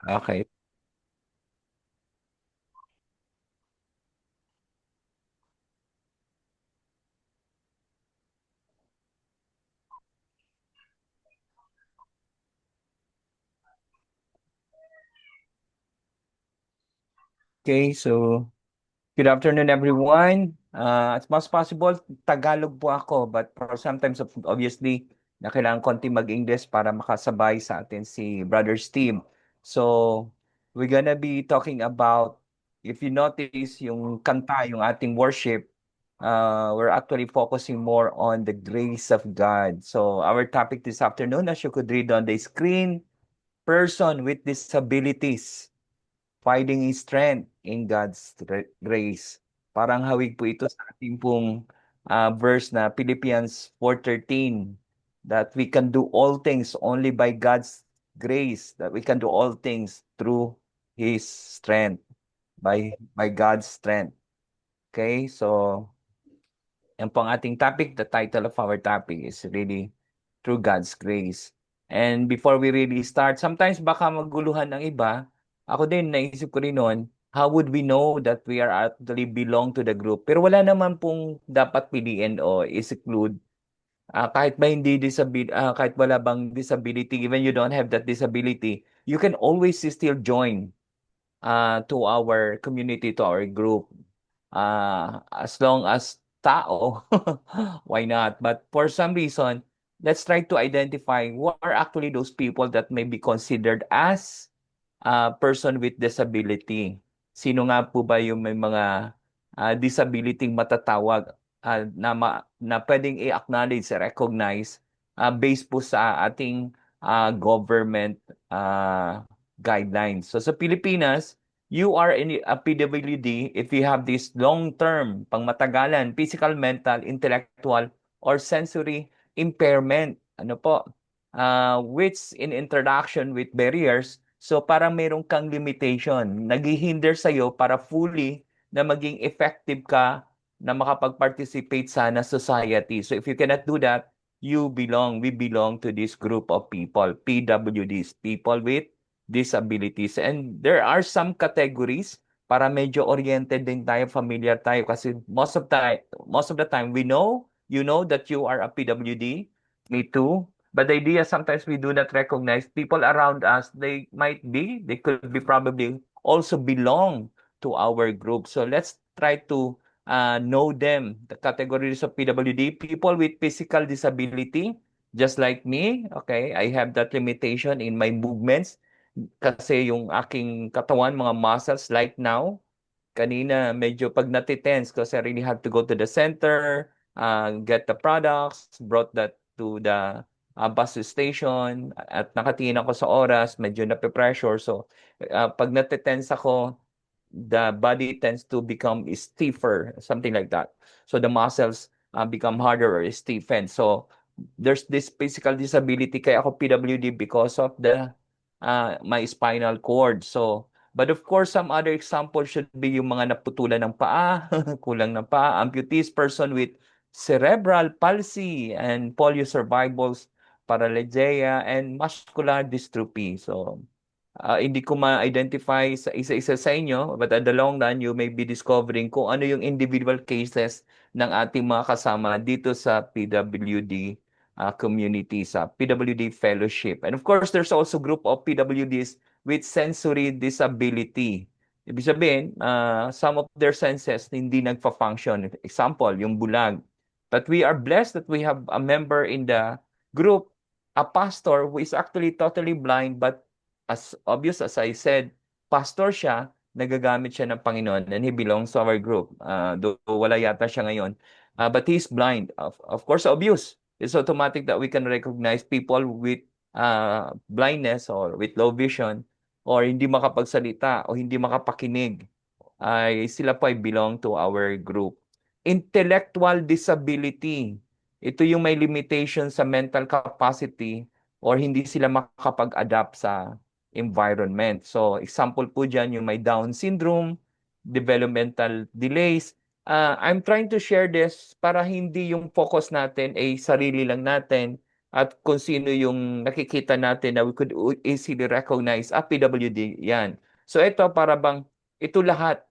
Okay. Okay, so good afternoon everyone. As much possible, Tagalog po ako, but for sometimes obviously na kailangan konti mag-English para makasabay sa atin si Brother Steve. So, we're gonna be talking about, if you notice yung kanta, yung ating worship, we're actually focusing more on the grace of God. So, our topic this afternoon, as you could read on the screen, person with disabilities finding his strength in God's grace. Parang hawig po ito sa ating pong verse na Philippians 4:13, that we can do all things only by God's grace, that we can do all things through His strength, by God's strength. Okay, so yan po ang ating topic. The title of our topic is really through God's grace. And before we really start, sometimes baka maguluhan ng iba. Ako din, naisip ko rin noon, how would we know that we are actually belong to the group? Pero wala naman pong dapat piliin o exclude. Kahit ba hindi kahit wala bang disability, even you don't have that disability, you can always still join to our community, to our group. As long as tao, why not? But for some reason, let's try to identify what are actually those people that may be considered as person with disability. Sino nga po ba yung may mga disability matatawag na pwedeng i-acknowledge, recognize based po sa ating government guidelines. So sa Pilipinas, you are in a PWD if you have this long-term, pangmatagalan, physical, mental, intellectual, or sensory impairment. Ano po? Which in interaction with barriers, so parang meron kang limitation, naghihinder sa'yo para fully na maging effective ka na makapag-participate sana sa society. So if you cannot do that, we belong to this group of people, PWDs, people with disabilities. And there are some categories para medyo oriented din tayo, familiar tayo kasi most of the time we know, you know that you are a PWD, me too. But the idea sometimes we do not recognize people around us. They could be probably also belong to our group. So let's try to know them. The categories of PWD, people with physical disability, just like me. Okay, I have that limitation in my movements kasi yung aking katawan, mga muscles like now, kanina medyo pag natitense kasi I really have to go to the center, get the products, brought that to the bus station at nakatingin ako sa oras, medyo nape-pressure. So, pag natitense ako, the body tends to become stiffer, something like that. So, the muscles become harder or stiffen. So, there's this physical disability kaya ako PWD because of the my spinal cord. So, but of course, some other example should be yung mga naputulan ng paa, kulang ng paa, amputees, person with cerebral palsy and polio survivals, paraplegia, and muscular dystrophy. So, hindi ko ma-identify sa isa-isa sa inyo, but at the long run, you may be discovering kung ano yung individual cases ng ating mga kasama dito sa PWD community, sa PWD Fellowship. And of course, there's also group of PWDs with sensory disability. Ibig sabihin, some of their senses hindi nagfa-function. Example, yung bulag. But we are blessed that we have a member in the group, a pastor who is actually totally blind, but as obvious as I said, pastor siya, nagagamit siya ng Panginoon and he belongs to our group. Though wala yata siya ngayon. But he's blind. Of course, obvious. It's automatic that we can recognize people with blindness or with low vision or hindi makapagsalita o hindi makapakinig, ay sila po ay belong to our group. Intellectual disability. Ito yung may limitation sa mental capacity or hindi sila makakapag-adapt sa environment. So, example po dyan yung may Down syndrome, developmental delays. I'm trying to share this para hindi yung focus natin ay sarili lang natin. at kung sino yung nakikita natin na we could easily recognize, PWD, yan. So ito para bang, ito lahat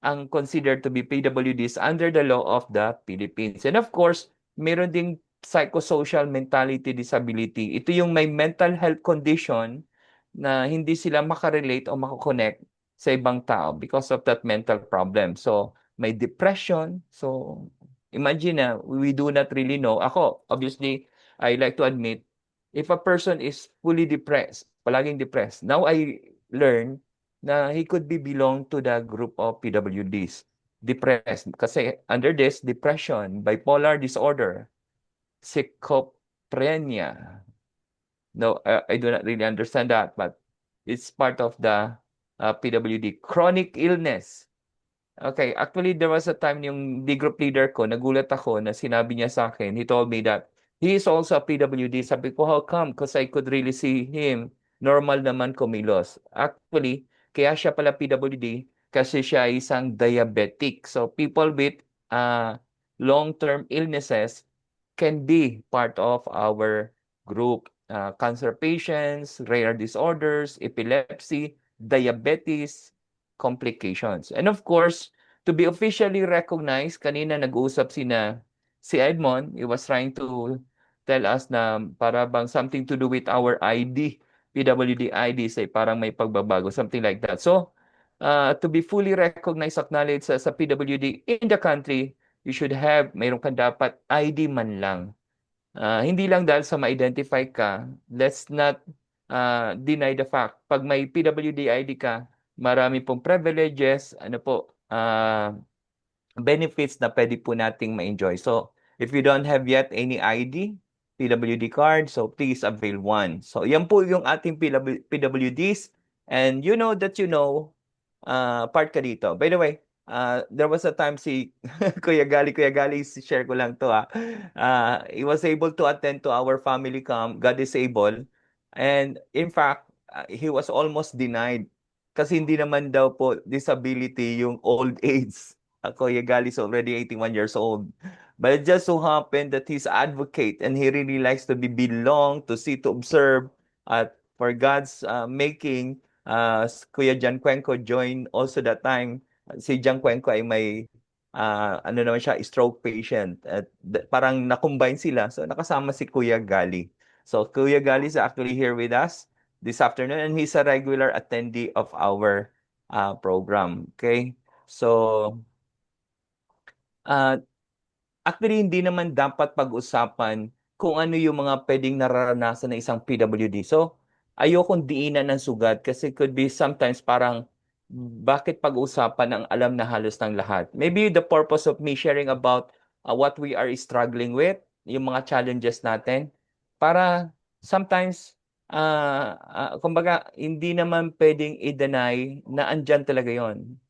ang considered to be PWDs under the law of the Philippines. And of course, meron ding psychosocial mentality disability. Ito yung may mental health condition na hindi sila makarelate o makakonect sa ibang tao because of that mental problem. So, may depression. So, imagine na we do not really know. Ako, obviously, I like to admit, if a person is fully depressed, palaging depressed, now I learn na he could be belong to the group of PWDs. Depressed. Kasi under this, depression, bipolar disorder, schizophrenia. No, I do not really understand that, but it's part of the PWD. Chronic illness. Okay, actually there was a time yung the group leader ko, nagulat ako na sinabi niya sa akin, he told me that he is also a PWD. Sabi ko, how come? Because I could really see him, normal naman kumilos. Actually, kaya siya pala PWD kasi siya ay isang diabetic. So people with uh, long-term illnesses can be part of our group. Cancer patients, rare disorders, epilepsy, diabetes, complications. And of course, to be officially recognized, kanina nag-uusap si Edmond, he was trying to tell us na para bang something to do with our ID, PWD ID, say parang may pagbabago, something like that. So, to be fully recognized, acknowledged as a PWD in the country, you should have, mayroon kang dapat ID man lang. Hindi lang dahil sa ma-identify ka, let's not deny the fact. Pag may PWD ID ka, marami pong privileges, ano po, benefits na pwede po nating ma-enjoy. So, if you don't have yet any ID, PWD card, so please avail one. So, yan po yung ating PWDs. And you know that you know, part ka dito. By the way, there was a time si Kuya Gali, share ko lang to he was able to attend to our family camp, got disabled. And in fact, he was almost denied kasi hindi naman daw po disability yung old age. Kuya Gali is already 81 years old. But it just so happened that he's advocate and he really likes to be belong, to see, to observe, at for God's making, Kuya Jan Cuenco joined also that time. Si Jan Cuenco ay may ano naman siya, stroke patient. At parang na-combine sila. So nakasama si Kuya Gali. So Kuya Gali is actually here with us this afternoon and he's a regular attendee of our program. Okay? So uh, actually, hindi naman dapat pag-usapan kung ano yung mga pwedeng nararanasan ng isang PWD. So, ayokong diinan ng sugat kasi could be sometimes parang bakit pag-usapan ang alam na halos ng lahat. Maybe the purpose of me sharing about what we are struggling with, yung mga challenges natin, para sometimes, kumbaga, hindi naman pwedeng i-deny na andyan talaga yon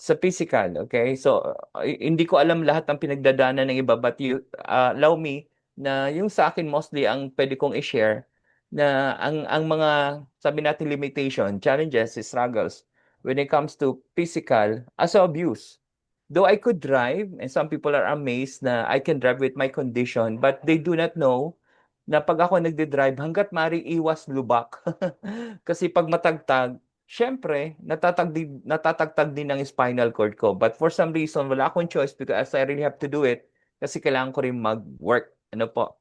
sa physical, okay? So, hindi ko alam lahat ng pinagdadaanan ng iba, but you allow me na yung sa akin mostly ang pwede kong i-share na ang mga, sabi natin limitation, challenges, struggles when it comes to physical as abuse. Though I could drive, and some people are amazed na I can drive with my condition, but they do not know na pag ako nagde-drive, hanggat maaari iwas lubak. Kasi pag matagtag, syempre, natatagtag din ng spinal cord ko. But for some reason, wala akong choice because I really have to do it kasi kailangan ko rin mag-work. Ano po?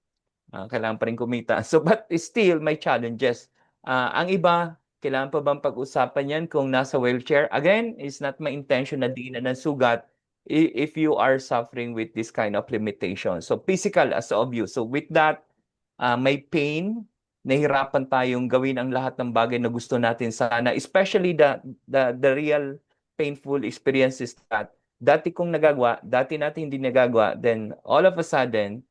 Kailangan pa rin kumita. So, but still, may challenges. Ang iba, kailangan pa bang pag-usapan yan kung nasa wheelchair? Again, it's not my intention na diinan ng sugat if you are suffering with this kind of limitation. So, physical as abuse. So, with that, may pain, nahirapan tayong gawin ang lahat ng bagay na gusto natin sana, especially the real painful experiences that dati kong nagagawa, dati natin hindi nagagawa, then all of a sudden,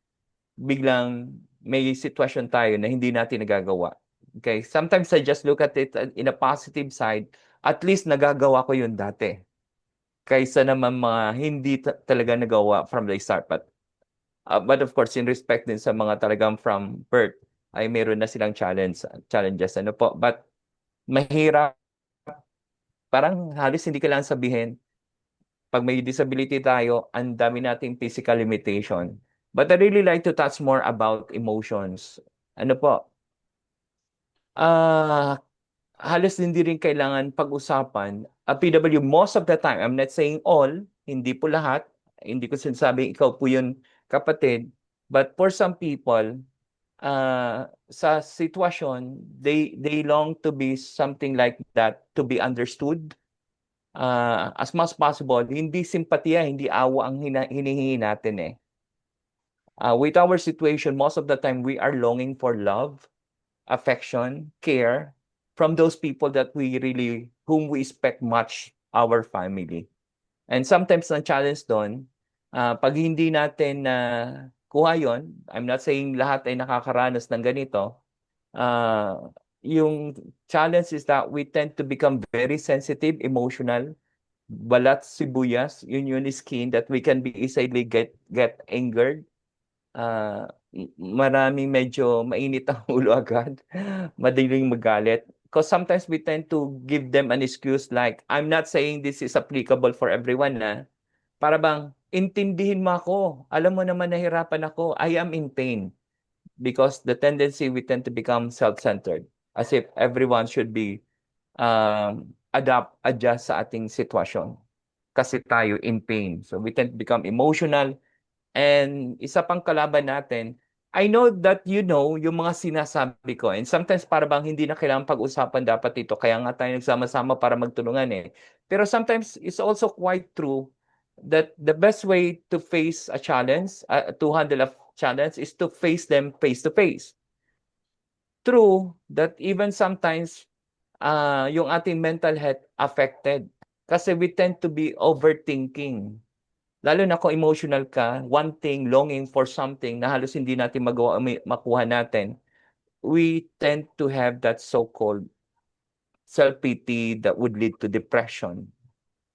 biglang may sitwasyon tayo na hindi natin nagagawa. Okay, sometimes I just look at it in a positive side, at least nagagawa ko yun dati. Kaysa naman mga hindi talaga nagawa from the start. But of course, in respect din sa mga talagang from birth, ay meron na silang challenges. Ano po? But mahirap, parang halos hindi kailangan sabihin, pag may disability tayo, ang dami nating physical limitation. But I really like to touch more about emotions. Ano po, ah, halos hindi rin kailangan pag-usapan. PW, most of the time, I'm not saying all, hindi po lahat, hindi ko sinasabing ikaw po yun, kapatid, but for some people, sa sitwasyon, they long to be something like that, to be understood, as much as possible. Hindi simpatiya, hindi awa ang hinihingi natin eh. With our situation, most of the time, we are longing for love, affection, care from those people that whom we expect much, our family. And sometimes ang challenge doon, pag hindi natin na kuha yon, I'm not saying lahat ay nakakaranas ng ganito. Uh, yung challenge is that we tend to become very sensitive, emotional, balat sibuyas, yun skin that we can be easily get angered. Maraming medyo mainit ang ulo agad, madaling magalit. Because sometimes we tend to give them an excuse like, I'm not saying this is applicable for everyone na, para bang, intindihin mo ako. Alam mo naman nahirapan ako. I am in pain. Because the tendency we tend to become self-centered. As if everyone should be adjust sa ating sitwasyon. Kasi tayo in pain. So we tend to become emotional. And isa pang kalaban natin, I know that you know yung mga sinasabi ko. And sometimes para bang hindi na kailangan pag-usapan dapat ito. Kaya nga tayo nagsama-sama para magtulungan eh. Pero sometimes it's also quite true that the best way to face a challenge, to handle a challenge, is to face them face to face. True that even sometimes yung ating mental health affected. Kasi we tend to be overthinking. Lalo na kung emotional ka, wanting, longing for something na halos hindi natin magawa, makuha natin, we tend to have that so-called self-pity that would lead to depression.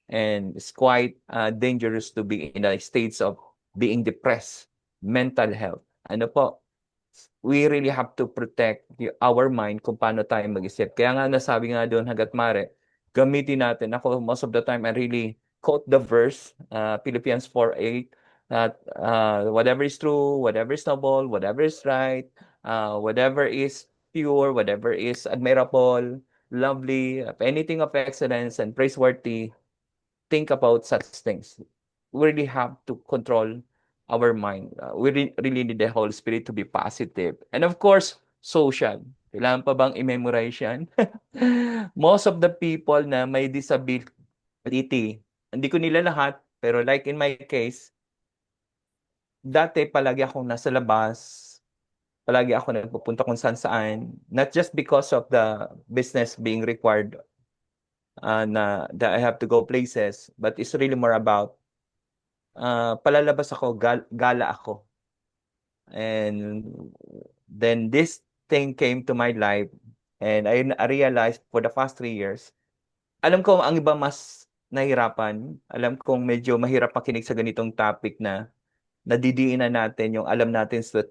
And it's quite dangerous to be in a states of being depressed, mental health. Ano po, we really have to protect our mind kung paano tayo mag-isip. Kaya nga nasabi nga doon, hanggat mare, gamitin natin. Ako, most of the time, I really quote the verse, Philippians 4:8, that whatever is true, whatever is noble, whatever is right, whatever is pure, whatever is admirable, lovely, if anything of excellence and praiseworthy, think about such things. We really have to control our mind. Really need the Holy Spirit to be positive. And of course, social. Kailangan pa bang i-memorize yan? Most of the people na may disability, hindi ko nila lahat, pero like in my case, dati palagi akong nasa labas, palagi ako nagpupunta kung saan saan, not just because of the business being required na that I have to go places, but it's really more about palalabas ako, gala ako. And then this thing came to my life and I realized for the past 3 years, alam ko ang iba mas nahirapan. Alam kong medyo mahirap makinig sa ganitong topic na nadidiinan natin yung alam natin sa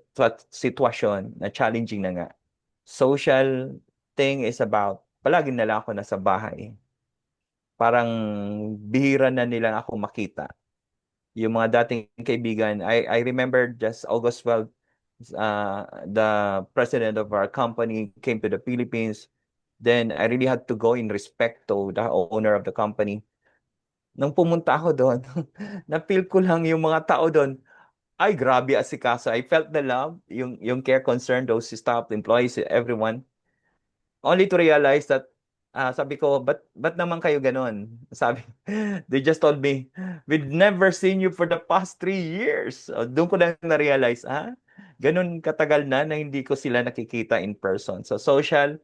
sitwasyon na challenging na nga. Social thing is about, palagi na lang ako nasa bahay. Parang bihira na nilang ako makita. Yung mga dating kaibigan, I remember just August 12, the president of our company came to the Philippines. Then I really had to go in respect to the owner of the company. Nung pumunta ako doon, na-feel ko lang yung mga tao doon. Ay, grabe asikaso. I felt the love, yung care, concern, those staff, employees, everyone. Only to realize that, sabi ko, ba't naman kayo ganun? Sabi, they just told me, we've never seen you for the past 3 years. Doon ko lang na-realize, ganun katagal na hindi ko sila nakikita in person. So social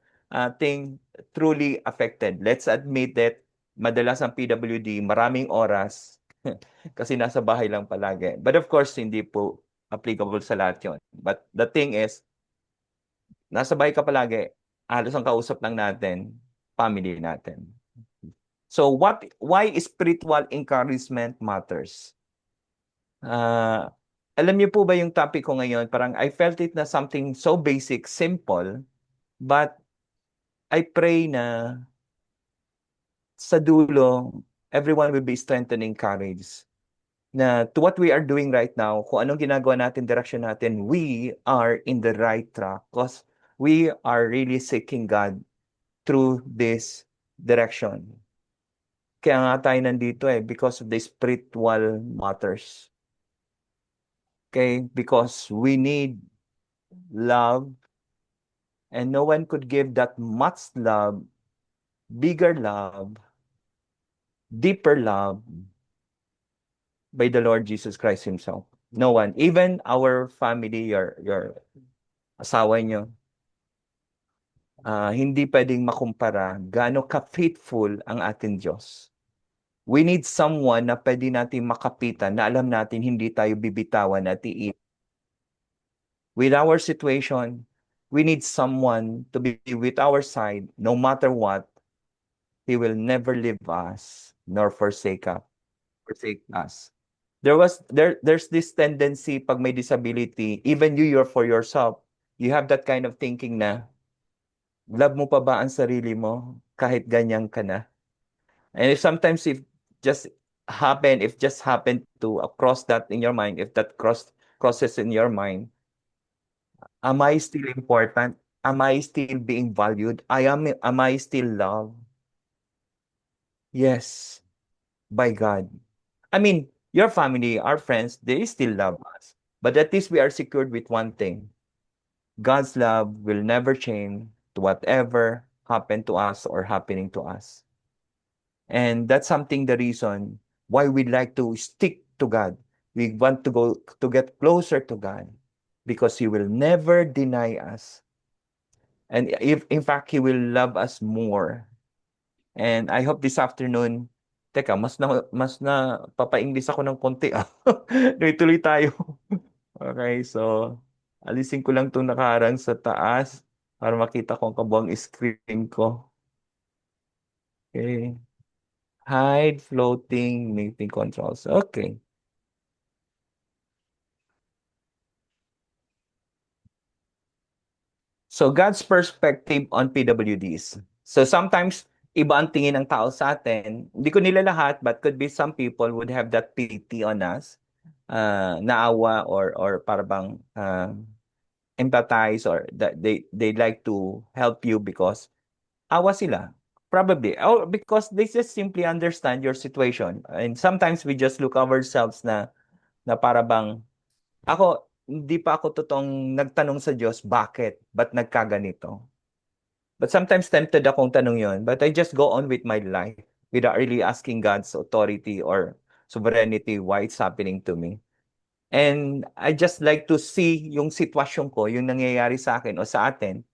thing truly affected. Let's admit that madalas ang PWD, maraming oras, kasi nasa bahay lang palagi. But of course, hindi po applicable sa lahat yun. But the thing is, nasa bahay ka palagi, halos ang kausap lang natin, family natin. So why spiritual encouragement matters? Uh, Alam niyo po ba yung topic ko ngayon? Parang I felt it na something so basic, simple, but I pray na sa dulo, everyone will be strengthening courage. na to what we are doing right now, kung anong ginagawa natin, direction natin, we are in the right track because we are really seeking God through this direction. Kaya nga tayo nandito because of the spiritual matters. Okay? Because we need love and no one could give that much love, bigger love, deeper love by the Lord Jesus Christ Himself. No one. Even our family, your asawa nyo, hindi pwedeng makumpara gaano ka-faithful ang ating Diyos. We need someone na pwede natin makapitan na alam natin hindi tayo bibitawan at iit. With our situation, we need someone to be with our side no matter what. He will never leave us nor forsake us. There's this tendency pag may disability, even you're for yourself, you have that kind of thinking na, love mo pa ba ang sarili mo kahit ganyan ka na? And if sometimes if just happen to cross that in your mind, if that crosses in your mind, am I still important? Am I still being valued? Am I still loved? Yes, by God. I mean, your family, our friends, they still love us. But at least we are secured with one thing. God's love will never change to whatever happened to us or happening to us. And that's something the reason why we like to stick to God. We want to go to get closer to God because He will never deny us. And if in fact He will love us more. And I hope this afternoon, teka, mas na papa-English ako ng konti ah. Tuloy-tuloy tayo. Okay, so alisin ko lang 'tong nakaharang sa taas para makita ko ang kabuang screen ko. Okay. Hide floating meeting controls. Okay. So God's perspective on PWDs. So sometimes iba ang tingin ng tao sa atin. Hindi ko nila lahat, but could be some people would have that pity on us. Naawa or para bang empathize or that they like to help you because awa sila. Probably. Or because they just simply understand your situation. And sometimes we just look ourselves na para bang ako, hindi pa ako totoong nagtanong sa Diyos, bakit? Ba't nagkaganito? But sometimes tempted akong tanong yon, but I just go on with my life without really asking God's authority or sovereignty why it's happening to me. And I just like to see yung sitwasyon ko, yung nangyayari sa akin o sa atin,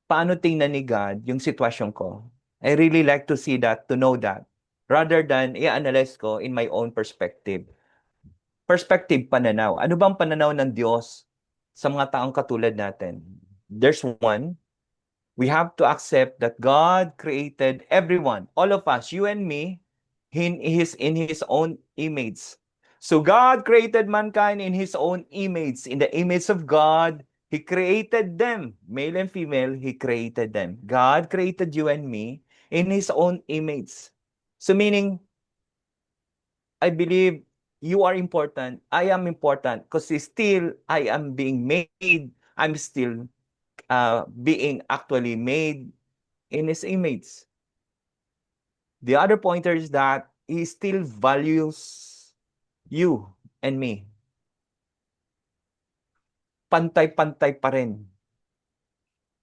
paano tingnan ni God yung sitwasyon ko. I really like to see that, to know that, rather than i-analyze ko in my own perspective. Perspective, pananaw. Ano bang pananaw ng Diyos sa mga taong katulad natin? There's one. We have to accept that God created everyone, all of us, you and me, in his own image. So God created mankind in his own image. In the image of God, He created them. Male and female, He created them. God created you and me in His own image. So meaning, I believe you are important. I am important because still I am being made. I'm still being actually made in His image. The other pointer is that He still values you and me. Pantay-pantay pa rin.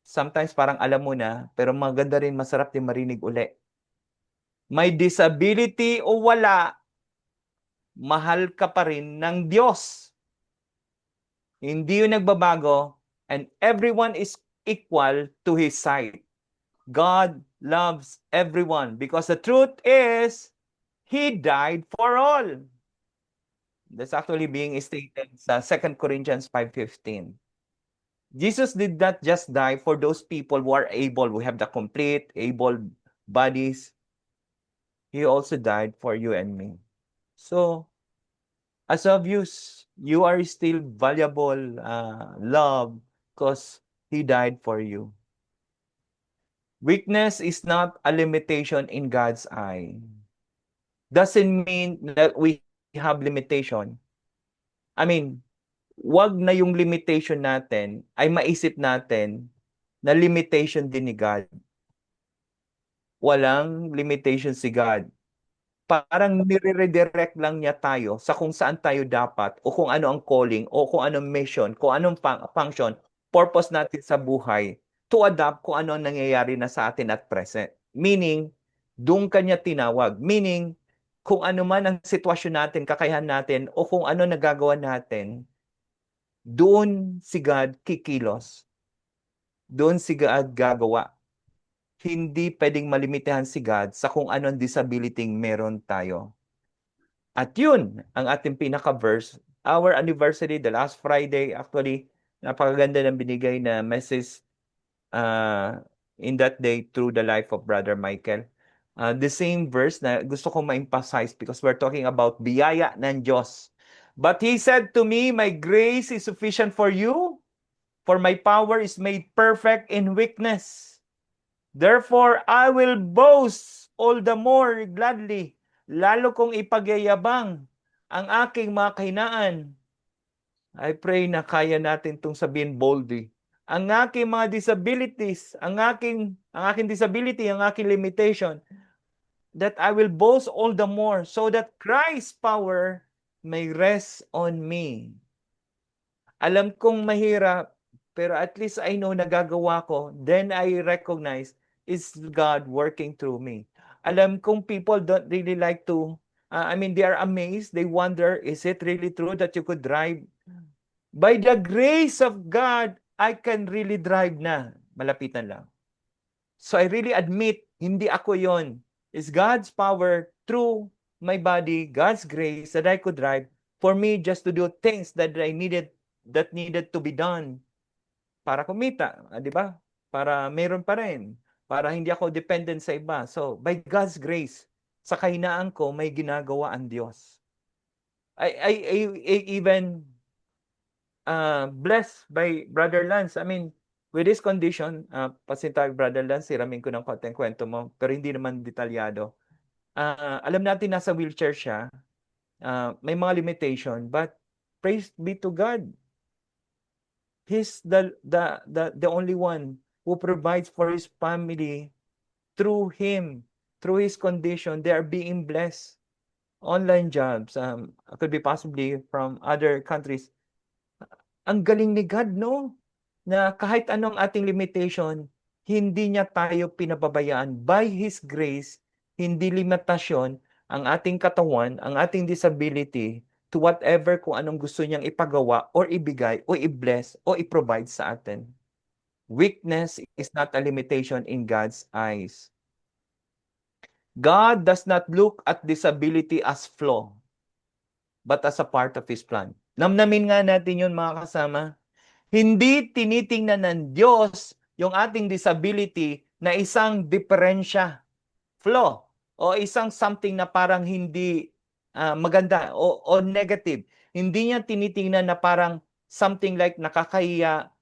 Sometimes parang alam mo na, pero maganda rin, masarap din marinig uli. May disability o wala, mahal ka pa rin ng Diyos. Hindi yun nagbabago, and everyone is equal to His side. God loves everyone because the truth is, He died for all. That's actually being stated sa 2 Corinthians 5:15. Jesus did not just die for those people who are able, who have the complete, able bodies. He also died for you and me. So, as obvious, you are still valuable, love, because He died for you. Weakness is not a limitation in God's eye. Doesn't mean that we have limitation, I mean, wag na yung limitation natin ay maisip natin na limitation din ni God. Walang limitation si God. Parang nire-redirect lang niya tayo sa kung saan tayo dapat o kung ano ang calling o kung anong mission, kung anong function, purpose natin sa buhay to adapt kung ano ang nangyayari na sa atin at present. Meaning, doon kanya tinawag. Meaning, kung ano man ang sitwasyon natin, kakayahan natin, o kung ano nagagawa natin, doon si God kikilos. Doon si God gagawa. Hindi pwedeng malimitahan si God sa kung ano ang disability meron tayo. At yun, ang ating pinaka-verse. Our anniversary, the last Friday, actually, napakaganda ng binigay na message in that day through the life of Brother Michael. The same verse na gusto kong ma-emphasize because we're talking about biyaya ng Diyos. But He said to me, my grace is sufficient for you, for my power is made perfect in weakness. Therefore, I will boast all the more gladly, lalo kong ipagyayabang ang aking mga kahinaan. I pray na kaya natin itong sabihin boldly. Ang aking mga disabilities, ang aking disability, ang aking limitation, that I will boast all the more so that Christ's power may rest on me. Alam kong mahirap, pero at least I know nagagawa ko. Then I recognize is God working through me. Alam kong people don't really like to, they are amazed. They wonder, is it really true that you could drive? By the grace of God, I can really drive na. Malapitan lang. So I really admit, hindi ako yon. It's God's power through my body, God's grace that I could drive for me just to do things that needed to be done para kumita, di ba? Para meron pa rin. Para hindi ako dependent sa iba. So, by God's grace, sa kahinaan ko, may ginagawa ang Diyos. I even blessed by Brother Lance. With this condition, pasintag Brother Lance, siramin ko ng konting kwento mo, pero hindi naman detalyado. Alam natin nasa wheelchair siya, may mga limitation, but praise be to God. He's the only one who provides for his family through him, through his condition. They are being blessed. Online jobs, could be possibly from other countries. Ang galing ni God, no? Na kahit anong ating limitation, hindi niya tayo pinababayaan. By His grace, hindi limitasyon ang ating katawan, ang ating disability to whatever kung anong gusto niyang ipagawa or ibigay o i-bless o i-provide sa atin. Weakness is not a limitation in God's eyes. God does not look at disability as flaw, but as a part of His plan. Namnamin nga natin yun, mga kasama. Hindi tinitingnan ng Diyos yung ating disability na isang diferensya, flaw, o isang something na parang hindi maganda o negative. Hindi niya tinitingnan na parang something like nakakahiya,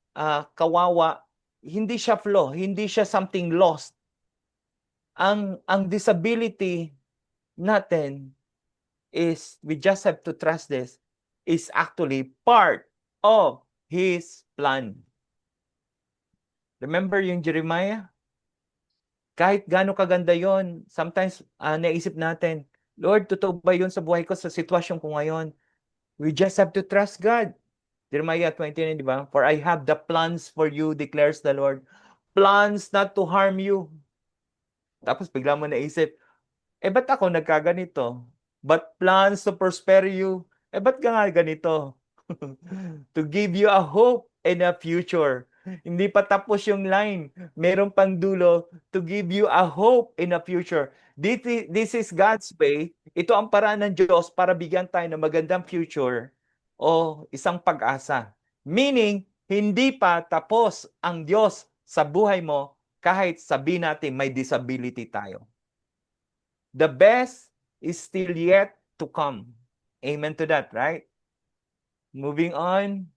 kawawa. Hindi siya flaw, hindi siya something lost. Ang disability natin is, we just have to trust this, is actually part of His plan. Remember yung Jeremiah? Kahit gaano kaganda yon, sometimes naisip natin, Lord, totoo ba yun sa buhay ko, sa sitwasyon ko ngayon? We just have to trust God. Jeremiah 29, di ba? For I have the plans for you, declares the Lord. Plans not to harm you. Tapos bigla mo naisip, ba't ako nagkaganito? But plans to prosper you. Ba't ka nga ganito? To give you a hope and a future. Hindi pa tapos yung line. Meron pang dulo to give you a hope in a future. This is God's way. Ito ang paraan ng Diyos para bigyan tayo ng magandang future o isang pag-asa. Meaning, hindi pa tapos ang Diyos sa buhay mo kahit sabihin natin may disability tayo. The best is still yet to come. Amen to that, right? Moving on.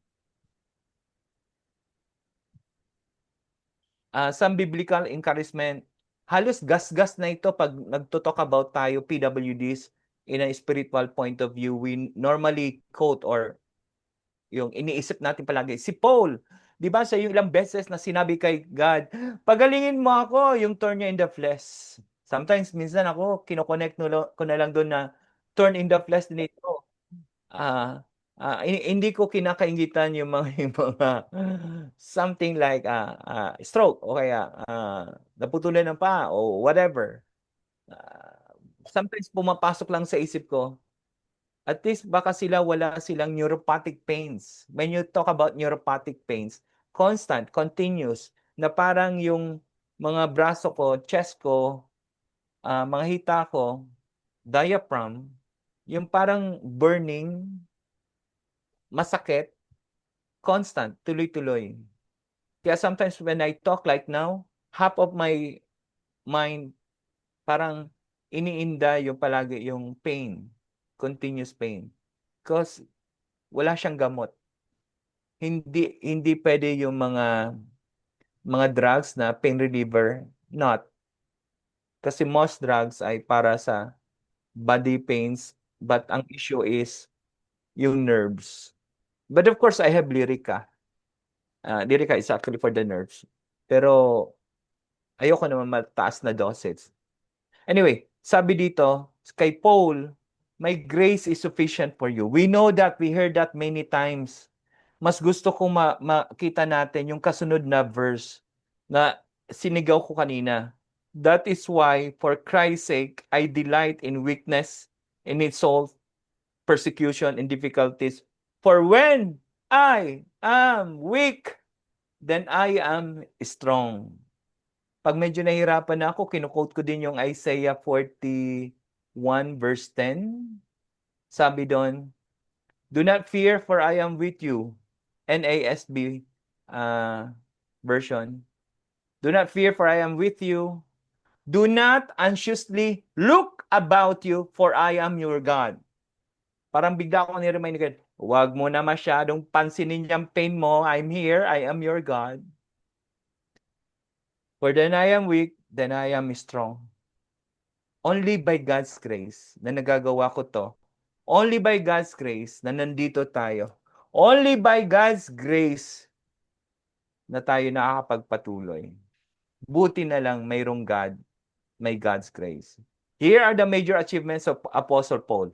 Some biblical encouragement. Halos gas-gas na ito pag nagto-talk about tayo, PWDs. in a spiritual point of view, we normally quote or yung iniisip natin palagi, si Paul, di ba sa yung ilang beses na sinabi kay God, pagalingin mo ako, yung turn niya in the flesh. Sometimes, minsan ako, kinoconnect ko na lang doon na turn in the flesh nito. Hindi ko kinakaingitan yung mga, yung mga something like stroke o kaya naputulan ng paa o whatever. Sometimes pumapasok lang sa isip ko, at least baka wala silang neuropathic pains. When you talk about neuropathic pains, constant, continuous, na parang yung mga braso ko, chest ko, mga hita ko, diaphragm, yung parang burning, masakit, constant, tuloy-tuloy. Kaya sometimes when I talk like now, half of my mind parang iniinda yung palagi yung pain, continuous pain. Because wala siyang gamot. Hindi pwede yung mga drugs na pain reliever, not. Kasi most drugs ay para sa body pains, but ang issue is yung nerves. But of course, I have Lyrica. Lyrica is actually for the nerves. Pero ayoko naman mataas na dosage. Anyway, sabi dito, kay Paul, my grace is sufficient for you. We know that, we heard that many times. Mas gusto kong makita natin yung kasunod na verse na sinigaw ko kanina. That is why, for Christ's sake, I delight in weakness, in insult, persecution, and difficulties. For when I am weak, then I am strong. Pag medyo nahihirapan na ako, kinukote ko din yung Isaiah 41 verse 10. Sabi doon, do not fear for I am with you. NASB version. Do not fear for I am with you. Do not anxiously look about you for I am your God. Parang bigla ko ni-remind again, huwag mo na masyadong pansinin yung pain mo. I'm here. I am your God. For then I am weak, then I am strong. Only by God's grace na nagagawa ko to. Only by God's grace na nandito tayo. Only by God's grace na tayo nakakapagpatuloy. Buti na lang mayroong God, may God's grace. Here are the major achievements of Apostle Paul.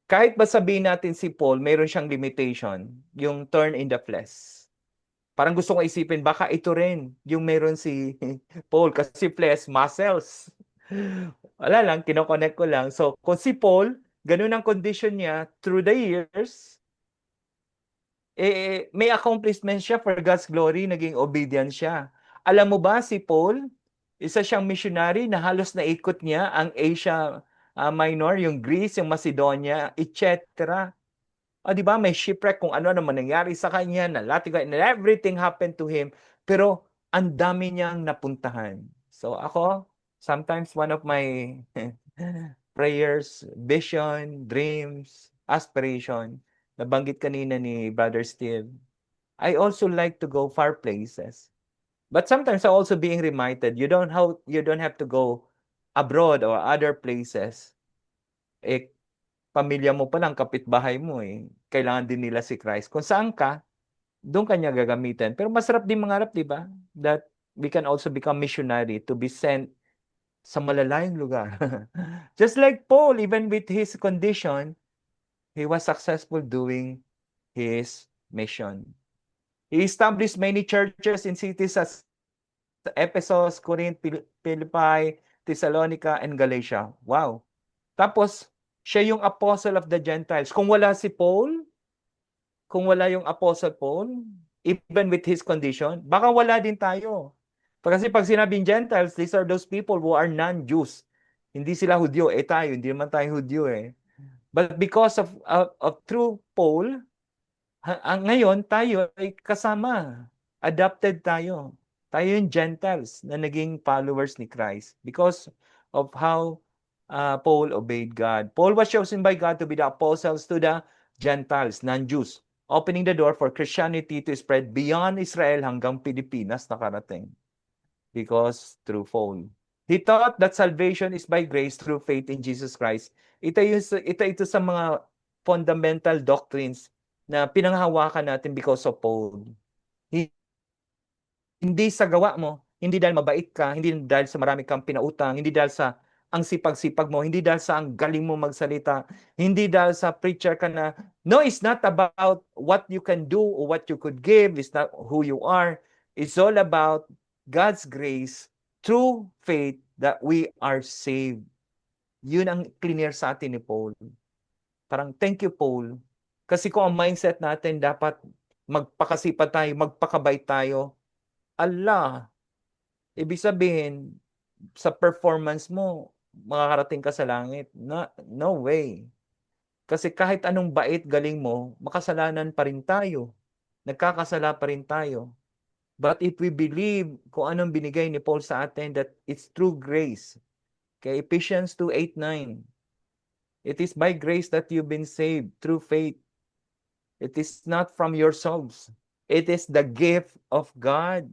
Kahit ba sabihin natin si Paul, mayroon siyang limitation, yung turn in the flesh. Parang gusto kong isipin, baka ito rin yung meron si Paul kasi flesh, muscles. Wala lang, kinoconnect ko lang. So, kung si Paul, ganun ang condition niya through the years, may accomplishment siya for God's glory, naging obedient siya. Alam mo ba si Paul, isa siyang missionary na halos naikot niya ang Asia Minor, yung Greece, yung Macedonia, etc. Di ba, may shipwreck kung ano naman nangyari sa kanya, nalatigay, and everything happened to him. Pero ang dami niyang napuntahan. So ako, sometimes one of my prayers, vision, dreams, aspiration, nabanggit kanina ni Brother Steve, I also like to go far places. But sometimes I'm also being reminded, you don't have to go abroad or other places. Pamilya mo pa lang, kapitbahay mo kailangan din nila si Christ. Kung saan ka, doon kanya gagamitin. Pero masarap din mangarap, di ba? That we can also become missionary to be sent sa malalayong lugar. Just like Paul, even with his condition, he was successful doing his mission. He established many churches in cities as Ephesus, Corinth, Philippi, Thessalonica, and Galatia. Wow. Tapos, siya yung apostle of the Gentiles. Kung wala si Paul, kung wala yung apostle Paul, even with his condition, baka wala din tayo. Kasi pag sinabing Gentiles, these are those people who are non-Jews. Hindi sila Hudyo. Tayo, hindi naman tayo Hudyo But because of through Paul, ngayon tayo ay kasama. Adopted tayo. Tayo yung Gentiles na naging followers ni Christ because of how Paul obeyed God. Paul was chosen by God to be the apostles to the Gentiles, non-Jews, opening the door for Christianity to spread beyond Israel hanggang Pilipinas nakarating because through Paul. He taught that salvation is by grace through faith in Jesus Christ. Ito sa mga fundamental doctrines na pinanghahawakan natin because of Paul. Hindi sa gawa mo, hindi dahil mabait ka, hindi dahil sa marami kang pinautang, hindi dahil sa ang sipag-sipag mo, hindi dahil sa ang galing mo magsalita, hindi dahil sa preacher ka na. No, it's not about what you can do or what you could give. It's not who you are. It's all about God's grace through faith that we are saved. Yun ang clear sa atin ni Paul. Parang, thank you, Paul. Kasi kung ang mindset natin dapat magpakasipag tayo, magpakabait tayo, Allah, ibig sabihin, sa performance mo, makakarating ka sa langit. No way. Kasi kahit anong bait galing mo, makasalanan pa rin tayo. Nagkakasala pa rin tayo. But if we believe kung anong binigay ni Paul sa atin, that it's through grace. Kay Ephesians 2:8-9. It is by grace that you've been saved through faith. It is not from yourselves. It is the gift of God.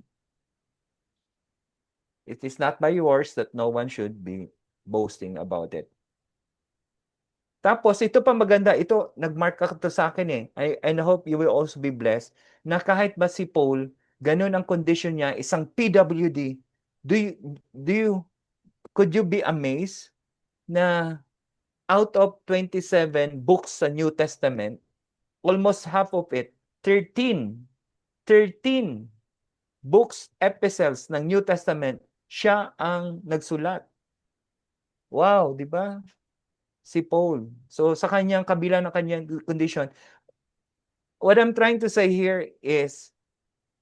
It is not by yours that no one should be boasting about it. Tapos, ito pa maganda, ito, nag-mark ka to sa akin eh. And I hope you will also be blessed na kahit ba si Paul, ganun ang condition niya, isang PWD, do you, do you, could you be amazed na out of 27 books sa New Testament, almost half of it, 13 books, epistles ng New Testament, siya ang nagsulat. Wow, di ba? Si Paul. So sa kanyang kabila ng kanyang condition, what I'm trying to say here is,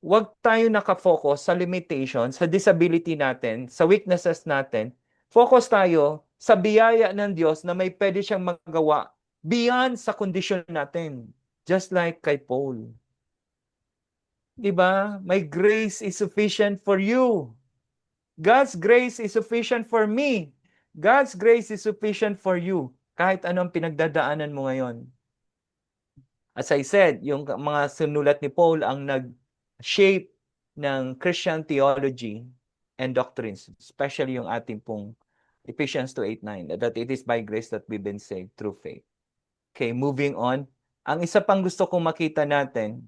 wag tayo nakafocus sa limitations, sa disability natin, sa weaknesses natin. Focus tayo sa biyaya ng Diyos na may pwede siyang magawa beyond sa condition natin. Just like kay Paul. Di ba? My grace is sufficient for you. God's grace is sufficient for me. God's grace is sufficient for you. Kahit anong pinagdadaanan mo ngayon. As I said, yung mga sinulat ni Paul ang nag-shape ng Christian theology and doctrines, especially yung ating pong Ephesians 2:8-9, that it is by grace that we've been saved through faith. Okay, moving on. Ang isa pang gusto kong makita natin,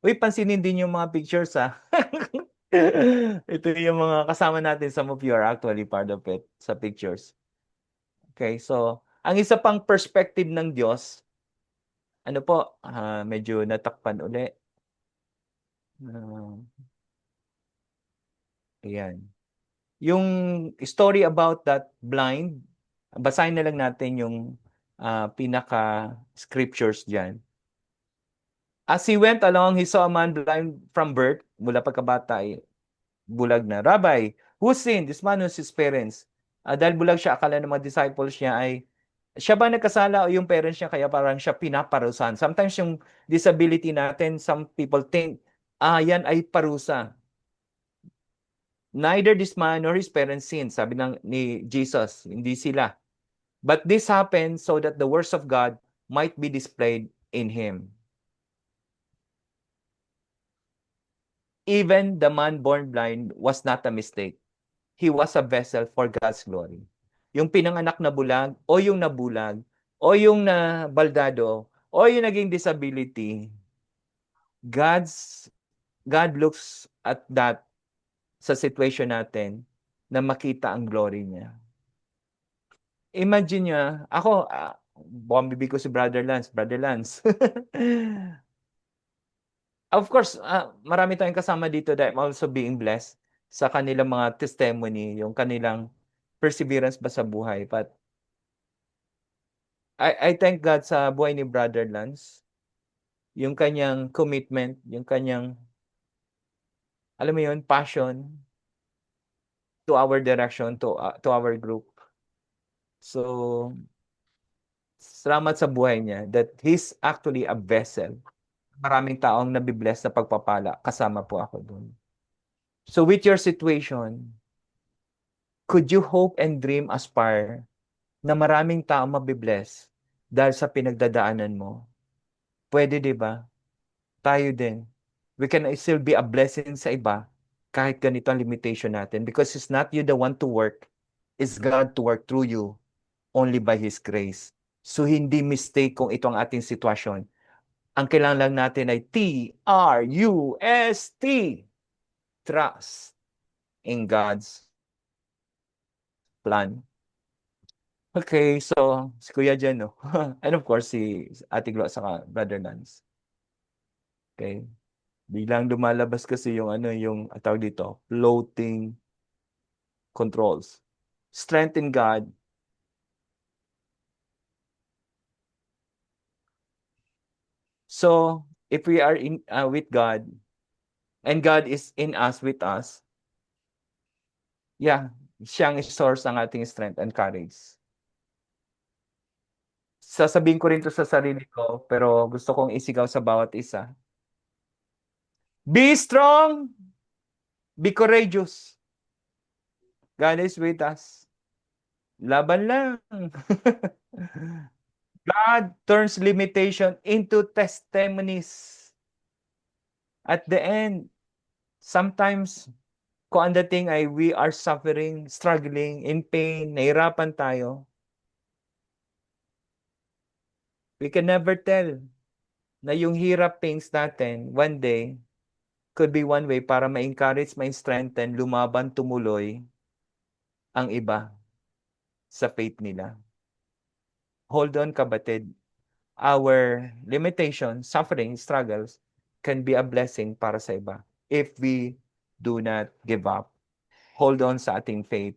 pansinin din yung mga pictures ha. Ito yung mga kasama natin. Some of you are actually part of it sa pictures. Okay, so ang isa pang perspective ng Diyos, ano po, medyo natakpan uli. Ayan. Yung story about that blind, basahin na lang natin yung pinaka-scriptures dyan. As he went along, he saw a man blind from birth, mula pagkabata ay bulag na. Rabbi, who sinned? This man was his parents. Dahil bulag siya, akala ng mga disciples niya ay, siya ba nagkasala o yung parents niya kaya parang siya pinaparusahan? Sometimes yung disability natin, some people think, yan ay parusa. Neither this man nor his parents sinned, sabi ni Jesus, hindi sila. But this happened so that the works of God might be displayed in him. Even the man born blind was not a mistake. He was a vessel for God's glory. Yung pinanganak na bulag, o yung nabulag, o yung nabaldado, o yung naging disability, God looks at that sa situation natin na makita ang glory niya. Imagine niya, ako, bumibig ko si Brother Lance. Brother Lance. Of course, marami tayong kasama dito that I'm also being blessed sa kanilang mga testimony, yung kanilang perseverance ba sa buhay. But I thank God sa buhay ni Brother Lance, yung kanyang commitment, yung kanyang, alam mo yun, passion to our direction, to our group. So, salamat sa buhay niya that he's actually a vessel. Maraming taong nabibless na pagpapala. Kasama po ako dun. So with your situation, could you hope and dream, aspire na maraming taong mabibless dahil sa pinagdadaanan mo? Pwede, di ba? Tayo din. We can still be a blessing sa iba kahit ganito ang limitation natin because it's not you the one to work. is God to work through you only by His grace. So, hindi mistake kung ito ang ating sitwasyon. Ang kailangan lang natin ay Trust. Trust in God's plan. Okay, so si Kuya Jen, no? And of course, si Ate Glo saka Brother Lance. Okay. Biglang lumalabas kasi yung yung tawag dito, floating controls. Strength in God. So, if we are in with God, and God is in us, with us, yeah, siyang source ng ating strength and courage. Sasabihin ko rin to sa sarili ko, pero gusto kong isigaw sa bawat isa. Be strong, be courageous. God is with us. Laban lang. God turns limitation into testimonies. At the end, sometimes, kung ang dating ay we are suffering, struggling, in pain, nahirapan tayo, we can never tell na yung hirap pains natin, one day, could be one way para ma-encourage, ma-strengthen, lumaban, tumuloy ang iba sa faith nila. Hold on, kabatid. Our limitations, suffering, struggles can be a blessing para sa iba if we do not give up. Hold on sa ating faith.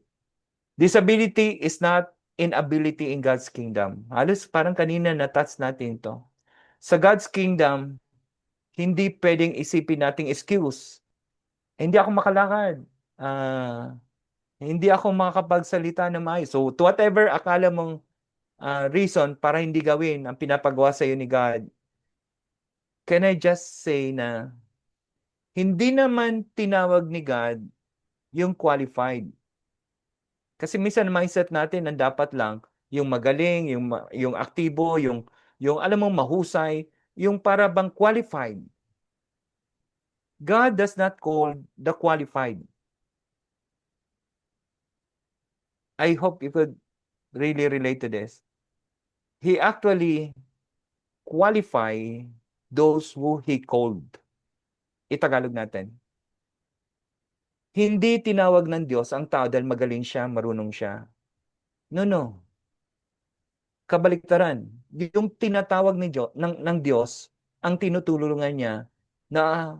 Disability is not inability in God's kingdom. Halos parang kanina na-touch natin to. Sa God's kingdom, hindi pwedeng isipin nating excuse. Hindi ako makalakad. Hindi ako makakapagsalita na maayos. So, to whatever akala mong reason para hindi gawin ang pinapagawa sa iyo ni God, can I just say na hindi naman tinawag ni God yung qualified. Kasi minsan mindset natin na dapat lang yung magaling, yung aktibo, yung alam mong mahusay, yung para bang qualified. God does not call the qualified. I hope you could really relate to this. He actually qualify those who He called. Itagalog natin. Hindi tinawag ng Diyos ang tao dahil magaling siya, marunong siya. No, no. Kabaliktaran. Yung tinatawag ng Diyos, ang tinutulungan niya na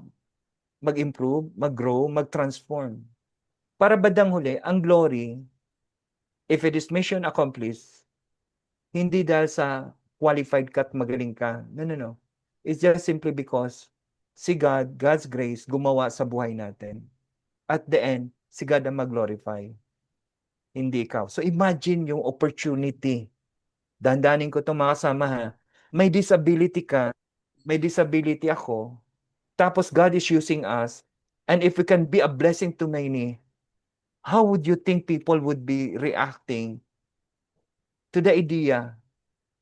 mag-improve, mag-grow, mag-transform. Para badang huli, ang glory, if it is mission accomplished, hindi dahil sa qualified ka at magaling ka. No, no, no. It's just simply because si God, God's grace, gumawa sa buhay natin. At the end, si God ang mag-glorify. Hindi ikaw. So imagine yung opportunity. Dandanin ko itong mga kasama ha. May disability ka, may disability ako, tapos God is using us, and if we can be a blessing to many, how would you think people would be reacting to the idea?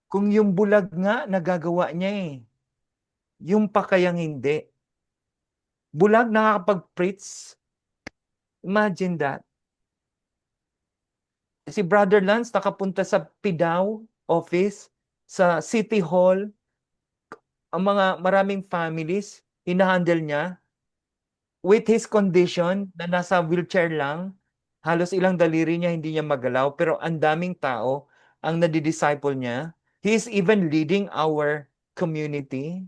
Kung yung bulag nga, nagagawa niya eh. Yung pakayang hindi. Bulag nakakapag-preach. Imagine that. Si Brother Lance nakapunta sa PIDAW office, sa City Hall, ang mga maraming families, hinahandle niya. With his condition, na nasa wheelchair lang, halos ilang daliri niya hindi niya magalaw, pero ang daming tao ang nadi-disciple niya. He is even leading our community.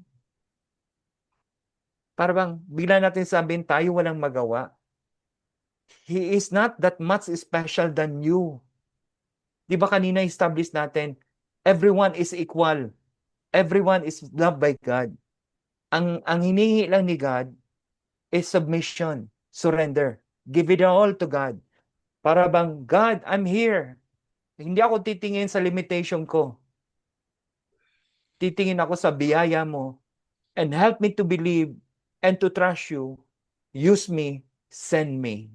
Para bang, bigla natin sabihin tayo walang magawa. He is not that much special than you. Di ba kanina establish natin, everyone is equal. Everyone is loved by God. Ang hinihingi lang ni God is submission, surrender. Give it all to God. Para bang, God, I'm here. Hindi ako titingin sa limitation ko. Titingin ako sa biyaya mo. And help me to believe and to trust you. Use me, send me.